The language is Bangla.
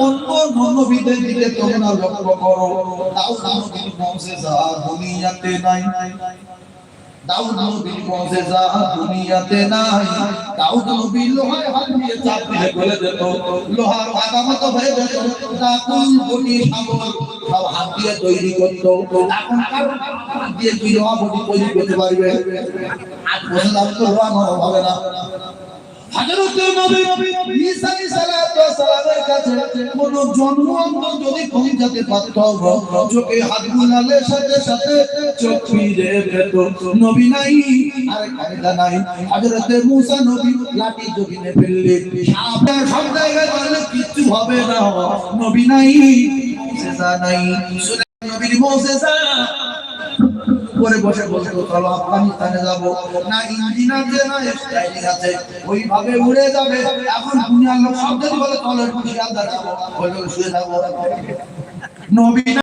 অন্য নবীদের দিকে তোমরা লক্ষ্য করো, দাউদ নবীর মুজিজা দুনিয়াতে নাই। দাউদ নবীর মুজিজা দুনিয়াতে নাই। দাউদ নবী লোহায় হাত দিয়ে চাপ দিলে গলে যেত, লোহার আদামত হয়ে যেত। দাকুল বনি সাগর সব হাত দিয়ে তৈরি করতো। এখন কার হাত দিয়ে কি লোহা বডি তৈরি করতে পারবে? আজ বসে যাবে তো লোহা নরম হবে না। হযরত নবী ঈসা আলাইহিস সালামের কাছে কোন জন্মঅঙ্গ যদি পৌঁছাতে পারত, চোখে হাত বুলালে সাথে সাথে চোখ ফিরে যেত। নবী নাই আর কায়দা নাই। হযরত মুসা নবী লাঠি জমিনে ফেললে সাপ সব জায়গায় মারলে কিচ্ছু হবে না। নবী নাই, মুজিজা নাই। নবীর মুজিজা করে বসে বসে চলো আফগানিস্তানে যাব না, ইঞ্জিন আছে না স্টাইলিং আছে, ওইভাবে উড়ে যাবে। এখন দুনিয়ার লোক সব যদি বলে চলো একটু শিয়ালদা যাবো, বলে শুয়ে থাকবো। নবী